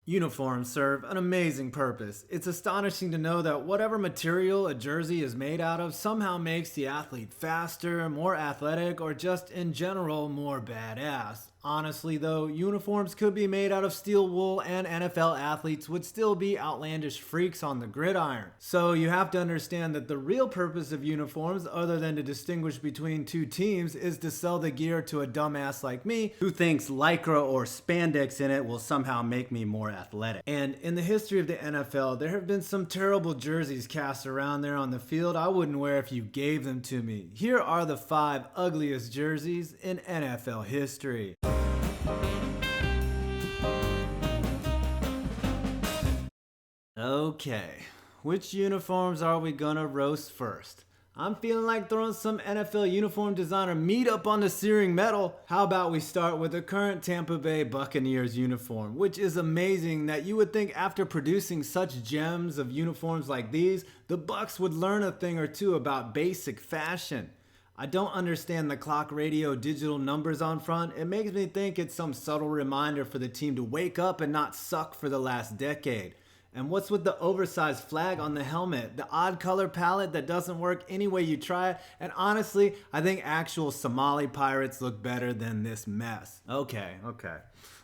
Uniforms serve an amazing purpose. It's astonishing to know that whatever material a jersey is made out of somehow makes the athlete faster, more athletic, or just in general more badass. Honestly though, uniforms could be made out of steel wool and NFL athletes would still be outlandish freaks on the gridiron. So you have to understand that the real purpose of uniforms, other than to distinguish between two teams, is to sell the gear to a dumbass like me who thinks lycra or spandex in it will somehow make me more athletic. And in the history of the NFL, there have been some terrible jerseys cast around there on the field I wouldn't wear if you gave them to me. Here are the 5 ugliest jerseys in NFL history. Okay, which uniforms are we gonna roast first? I'm feeling like throwing some NFL uniform designer meat up on the searing metal. How about we start with the current Tampa Bay Buccaneers uniform, which is amazing that you would think after producing such gems of uniforms like these, the Bucs would learn a thing or two about basic fashion. I don't understand the clock radio digital numbers on front. It makes me think it's some subtle reminder for the team to wake up and not suck for the last decade. And what's with the oversized flag on the helmet? The odd color palette that doesn't work any way you try it. And honestly, I think actual Somali pirates look better than this mess. Okay.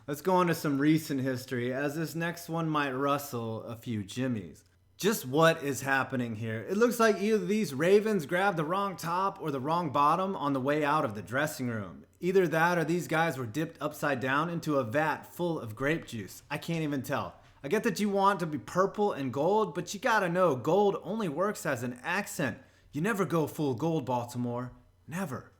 Let's go on to some recent history, as this next one might rustle a few jimmies. Just what is happening here? It looks like either these Ravens grabbed the wrong top or the wrong bottom on the way out of the dressing room. Either that or these guys were dipped upside down into a vat full of grape juice. I can't even tell. I get that you want to be purple and gold, but you gotta know gold only works as an accent. You never go full gold, Baltimore. Never.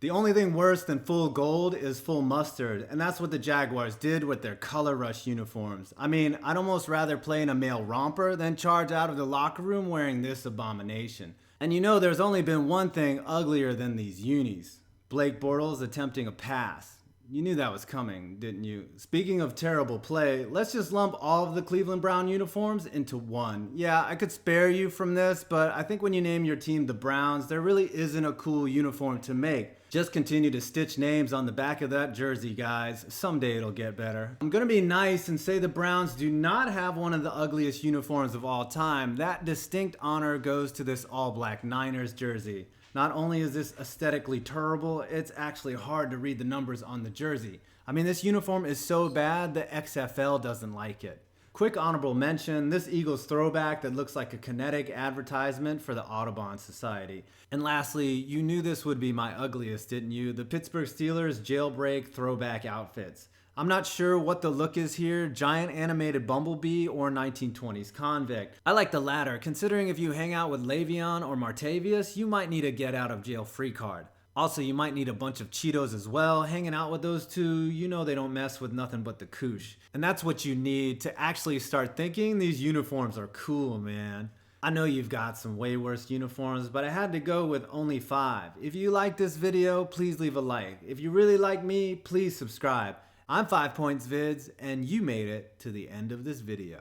The only thing worse than full gold is full mustard, and that's what the Jaguars did with their color rush uniforms. I mean, I'd almost rather play in a male romper than charge out of the locker room wearing this abomination. And you know there's only been one thing uglier than these unis. Blake Bortles attempting a pass. You knew that was coming, didn't you? Speaking of terrible play, let's just lump all of the Cleveland Brown uniforms into one. Yeah, I could spare you from this, but I think when you name your team the Browns, there really isn't a cool uniform to make. Just continue to stitch names on the back of that jersey, guys. Someday it'll get better. I'm gonna be nice and say the Browns do not have one of the ugliest uniforms of all time. That distinct honor goes to this all-black Niners jersey. Not only is this aesthetically terrible, it's actually hard to read the numbers on the jersey. I mean, this uniform is so bad the XFL doesn't like it. Quick honorable mention, this Eagles throwback that looks like a kinetic advertisement for the Audubon Society. And lastly, you knew this would be my ugliest, didn't you? The Pittsburgh Steelers jailbreak throwback outfits. I'm not sure what the look is here, giant animated bumblebee or 1920s convict. I like the latter, considering if you hang out with Le'Veon or Martavius, you might need a get out of jail free card. Also, you might need a bunch of Cheetos as well. Hanging out with those two, you know they don't mess with nothing but the koosh. And that's what you need to actually start thinking these uniforms are cool, man. I know you've got some way worse uniforms, but I had to go with only 5. If you like this video, please leave a like. If you really like me, please subscribe. I'm 5 Points Vids, and you made it to the end of this video.